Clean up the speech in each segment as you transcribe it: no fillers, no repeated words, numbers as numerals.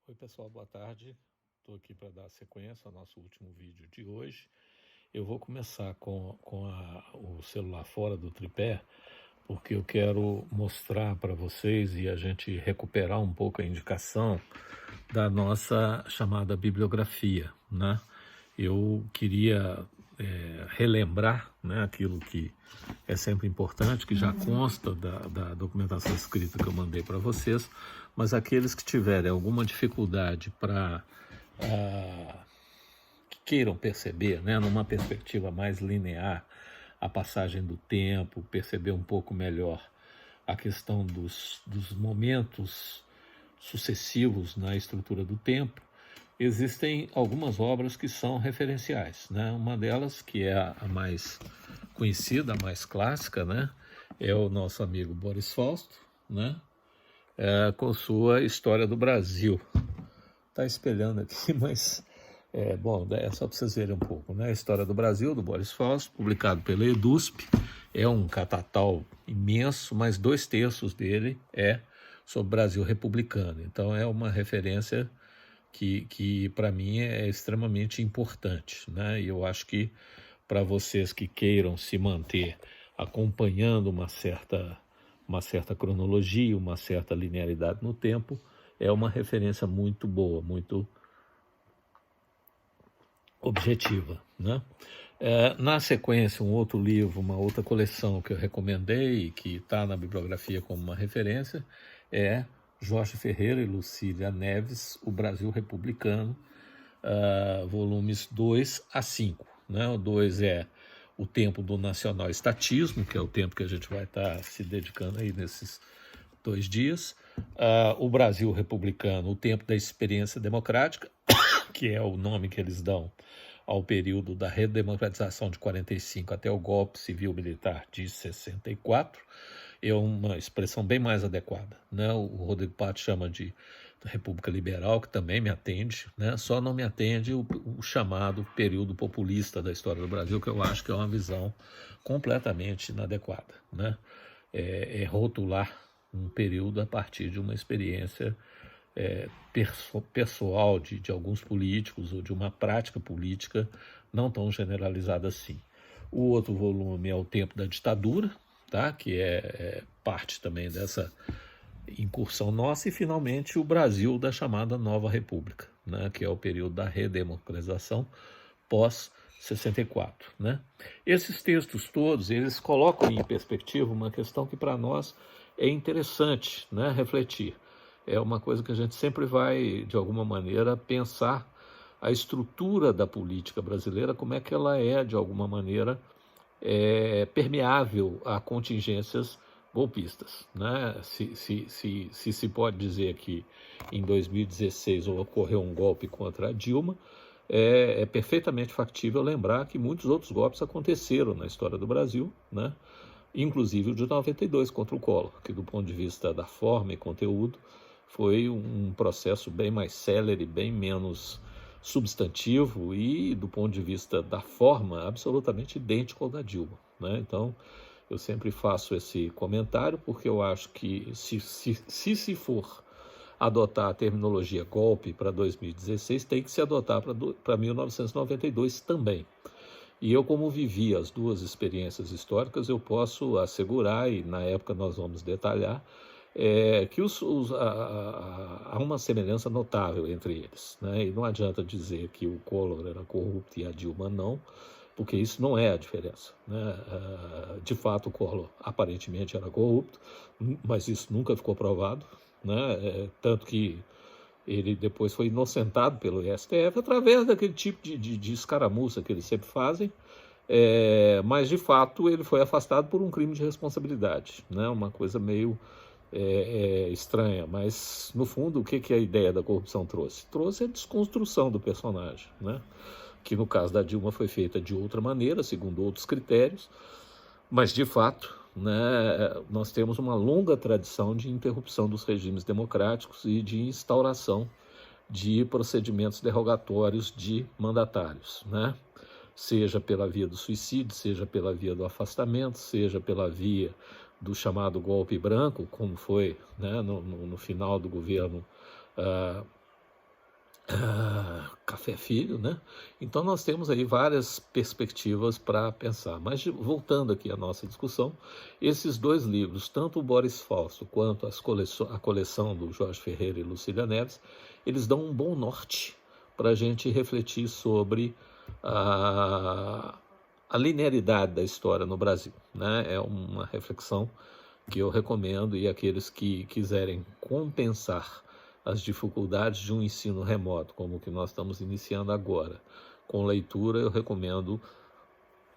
Oi pessoal, boa tarde. Estou aqui para dar sequência ao nosso último vídeo de hoje. Eu vou começar com o celular fora do tripé, porque eu quero mostrar para vocês e a gente recuperar um pouco a indicação da nossa chamada bibliografia, né? Eu queria relembrar, né, aquilo que é sempre importante, que já consta da documentação escrita que eu mandei para vocês, mas aqueles que tiverem alguma dificuldade para que queiram perceber, né, numa perspectiva mais linear, a passagem do tempo, perceber um pouco melhor a questão dos momentos sucessivos na estrutura do tempo, existem algumas obras que são referenciais, né? Uma delas, que é a mais conhecida, a mais clássica, né, é o nosso amigo Boris Fausto, né, com sua História do Brasil. Está espelhando aqui, mas bom, é só para vocês verem um pouco, né? A História do Brasil, do Boris Fausto, publicado pela EDUSP, é um catatal imenso, mas 2/3 dele é sobre o Brasil republicano. Então é uma referência que para mim é extremamente importante, né? E eu acho que para vocês que queiram se manter acompanhando uma certa cronologia, uma certa linearidade no tempo, é uma referência muito boa, muito objetiva, né? Na sequência, um outro livro, uma outra coleção que eu recomendei, que está na bibliografia como uma referência, é Jorge Ferreira e Lucília Neves, O Brasil Republicano, volumes 2 a 5. Né? O 2 é o tempo do nacional estatismo, que é o tempo que a gente vai estar se dedicando aí nesses 2 dias. O Brasil Republicano, o tempo da experiência democrática, que é o nome que eles dão ao período da redemocratização de 45 até o golpe civil-militar de 64, é uma expressão bem mais adequada, né? O Rodrigo Pato chama de República Liberal, que também me atende, né? Só não me atende o chamado período populista da história do Brasil, que eu acho que é uma visão completamente inadequada, né? Rotular um período a partir de uma experiência pessoal de alguns políticos ou de uma prática política não tão generalizada assim. O outro volume é O Tempo da Ditadura, tá? Que é parte também dessa incursão nossa, e finalmente o Brasil da chamada Nova República, né? Que é o período da redemocratização pós 64, né? Esses textos todos, eles colocam em perspectiva uma questão que para nós é interessante, né, refletir. É uma coisa que a gente sempre vai, de alguma maneira, pensar a estrutura da política brasileira, como é que ela é, de alguma maneira, permeável a contingências golpistas, né? Se pode dizer que em 2016 ocorreu um golpe contra a Dilma, é perfeitamente factível lembrar que muitos outros golpes aconteceram na história do Brasil, né? Inclusive o de 92 contra o Collor, que do ponto de vista da forma e conteúdo foi um processo bem mais célere, bem menos substantivo e, do ponto de vista da forma, absolutamente idêntico ao da Dilma, né? Então, eu sempre faço esse comentário porque eu acho que se for adotar a terminologia golpe para 2016, tem que se adotar para 1992 também. E eu, como vivi as duas experiências históricas, eu posso assegurar, e na época nós vamos detalhar, que há uma semelhança notável entre eles, né? E não adianta dizer que o Collor era corrupto e a Dilma não, porque isso não é a diferença, né? De fato, o Collor aparentemente era corrupto, mas isso nunca ficou provado, né? Tanto que ele depois foi inocentado pelo STF através daquele tipo de escaramuça que eles sempre fazem, mas de fato ele foi afastado por um crime de responsabilidade, né? Uma coisa meio estranha, mas no fundo o que a ideia da corrupção trouxe? Trouxe a desconstrução do personagem, né? Que no caso da Dilma foi feita de outra maneira, segundo outros critérios, mas de fato, né, nós temos uma longa tradição de interrupção dos regimes democráticos e de instauração de procedimentos derrogatórios de mandatários, né? Seja pela via do suicídio, seja pela via do afastamento, seja pela via do chamado golpe branco, como foi, né, no final do governo Café Filho, né? Então nós temos aí várias perspectivas para pensar. Mas voltando aqui à nossa discussão, esses dois livros, tanto o Boris Fausto quanto a coleção do Jorge Ferreira e Lucília Neves, eles dão um bom norte para a gente refletir sobre a linearidade da história no Brasil, né? É uma reflexão que eu recomendo, e aqueles que quiserem compensar as dificuldades de um ensino remoto, como o que nós estamos iniciando agora, com leitura, eu recomendo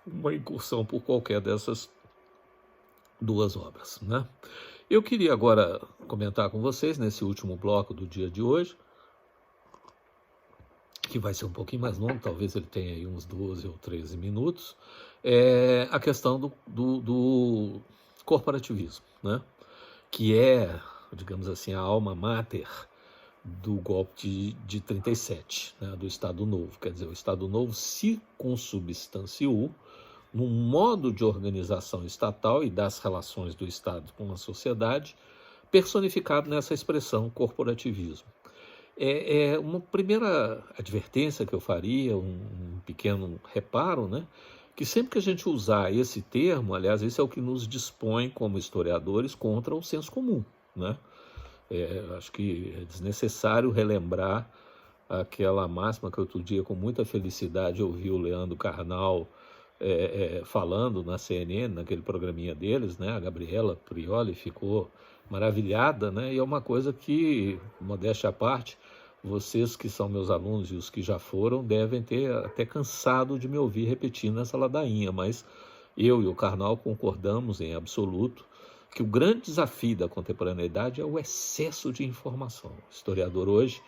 uma incursão por qualquer dessas duas obras, né? Eu queria agora comentar com vocês, nesse último bloco do dia de hoje, que vai ser um pouquinho mais longo, talvez ele tenha aí uns 12 ou 13 minutos, a questão do corporativismo, né? Que é, digamos assim, a alma mater do golpe de 37, né, do Estado Novo. Quer dizer, o Estado Novo se consubstanciou num modo de organização estatal e das relações do Estado com a sociedade, personificado nessa expressão corporativismo. Uma primeira advertência que eu faria, um pequeno reparo, né, que sempre que a gente usar esse termo, aliás, esse é o que nos dispõe como historiadores contra o senso comum, né? Acho que é desnecessário relembrar aquela máxima que outro dia, com muita felicidade, eu ouvi o Leandro Carnal falando na CNN, naquele programinha deles, né? A Gabriela Prioli ficou maravilhada, né? E é uma coisa que, modéstia à parte, vocês que são meus alunos e os que já foram devem ter até cansado de me ouvir repetindo essa ladainha, mas eu e o Karnal concordamos em absoluto que o grande desafio da contemporaneidade é o excesso de informação. O historiador hoje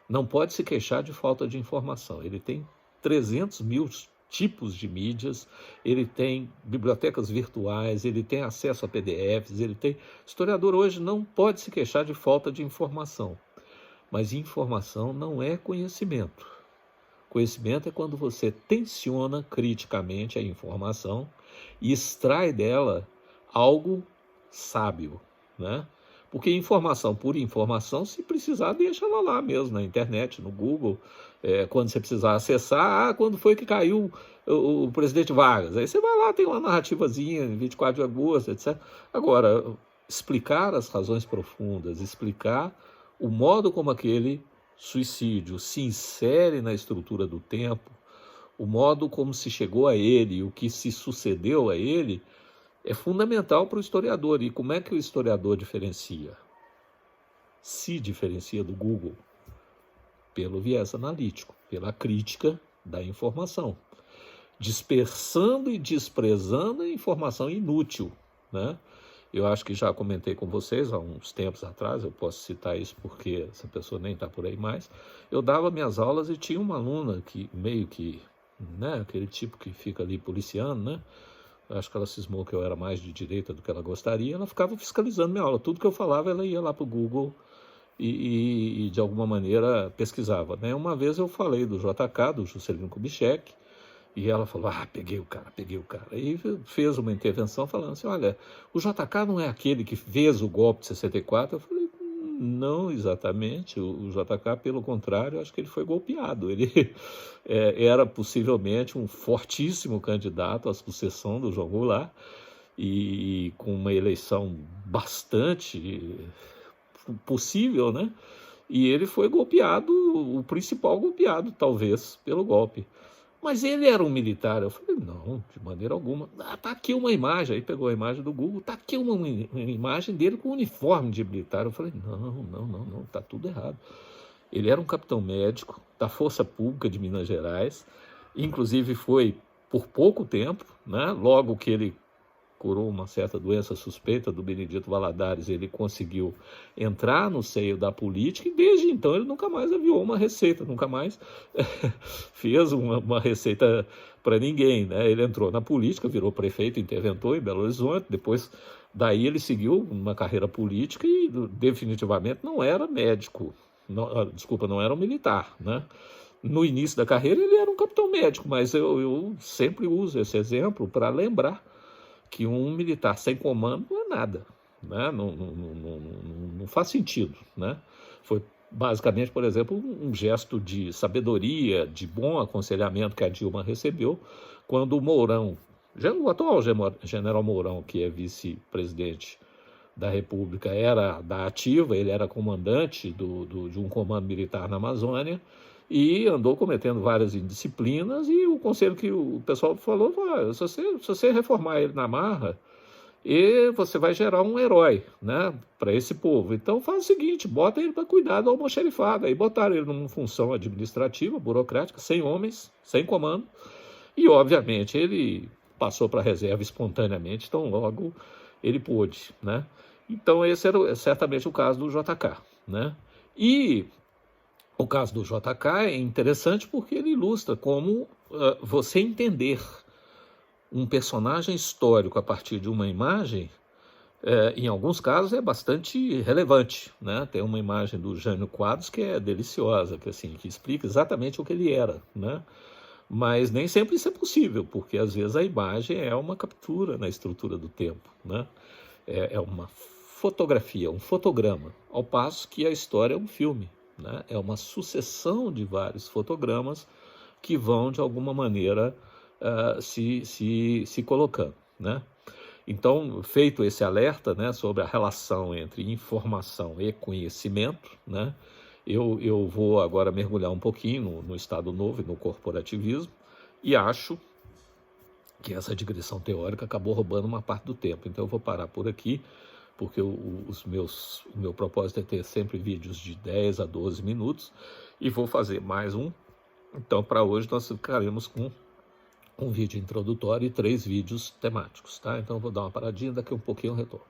não pode se queixar de falta de informação. Ele tem 300 mil tipos de mídias, ele tem bibliotecas virtuais, ele tem acesso a PDFs, O historiador hoje não pode se queixar de falta de informação. Mas informação não é conhecimento. Conhecimento é quando você tensiona criticamente a informação e extrai dela algo sábio, né? Porque informação por informação, se precisar, deixa ela lá mesmo, na internet, no Google, quando você precisar acessar, quando foi que caiu o presidente Vargas, aí você vai lá, tem uma narrativazinha, 24 de agosto, etc. Agora, explicar as razões profundas, explicar o modo como aquele suicídio se insere na estrutura do tempo, o modo como se chegou a ele, o que se sucedeu a ele, é fundamental para o historiador. E como é que o historiador diferencia? Se diferencia do Google? Pelo viés analítico, pela crítica da informação, dispersando e desprezando a informação inútil, né? Eu acho que já comentei com vocês há uns tempos atrás, eu posso citar isso porque essa pessoa nem está por aí mais. Eu dava minhas aulas e tinha uma aluna que meio que, né, aquele tipo que fica ali policiando, né? Acho que ela cismou que eu era mais de direita do que ela gostaria, ela ficava fiscalizando minha aula. Tudo que eu falava, ela ia lá para o Google e, de alguma maneira, pesquisava, né? Uma vez eu falei do JK, do Juscelino Kubitschek, e ela falou, peguei o cara. E fez uma intervenção falando assim, olha, o JK não é aquele que fez o golpe de 64? Eu falei, não exatamente, o JK, pelo contrário, acho que ele foi golpeado. Ele era possivelmente um fortíssimo candidato à sucessão do João Goulart, e com uma eleição bastante possível, né? E ele foi golpeado, o principal golpeado, talvez, pelo golpe. Mas ele era um militar. Eu falei, não, de maneira alguma. Tá aqui uma imagem. Aí pegou a imagem do Google, tá aqui uma imagem dele com uniforme de militar. Eu falei, não, tá tudo errado. Ele era um capitão médico da Força Pública de Minas Gerais, inclusive foi por pouco tempo, né? Logo que ele curou uma certa doença suspeita do Benedito Valadares, ele conseguiu entrar no seio da política, e desde então ele nunca mais aviou uma receita, nunca mais fez uma receita para ninguém, né? Ele entrou na política, virou prefeito, interventor em Belo Horizonte, depois daí ele seguiu uma carreira política e definitivamente não era médico, não era um militar, né? No início da carreira ele era um capitão médico, mas eu sempre uso esse exemplo para lembrar que um militar sem comando não é nada, né? Não faz sentido, né? Foi basicamente, por exemplo, um gesto de sabedoria, de bom aconselhamento que a Dilma recebeu, quando o Mourão, o atual general Mourão, que é vice-presidente da República, era da ativa, ele era comandante de um comando militar na Amazônia, e andou cometendo várias indisciplinas, e o conselho que o pessoal falou, se você reformar ele na marra, e você vai gerar um herói, né, para esse povo. Então faz o seguinte, bota ele para cuidar do almoxerifado. Aí botaram ele numa função administrativa, burocrática, sem homens, sem comando, e obviamente ele passou para a reserva espontaneamente, então logo ele pôde, né. Então esse era certamente o caso do JK, né. E o caso do JK é interessante porque ele ilustra como você entender um personagem histórico a partir de uma imagem, em alguns casos é bastante relevante, né? Tem uma imagem do Jânio Quadros que é deliciosa, que explica exatamente o que ele era, né? Mas nem sempre isso é possível, porque às vezes a imagem é uma captura na estrutura do tempo, né? É uma fotografia, um fotograma, ao passo que a história é um filme, né? É uma sucessão de vários fotogramas que vão, de alguma maneira, se colocando, né? Então, feito esse alerta, né, sobre a relação entre informação e conhecimento, né, eu vou agora mergulhar um pouquinho no Estado Novo e no corporativismo, e acho que essa digressão teórica acabou roubando uma parte do tempo. Então eu vou parar por aqui, porque o meu propósito é ter sempre vídeos de 10 a 12 minutos, e vou fazer mais um. Então, para hoje, nós ficaremos com um vídeo introdutório e 3 vídeos temáticos, tá? Então, eu vou dar uma paradinha, daqui a um pouquinho eu retorno.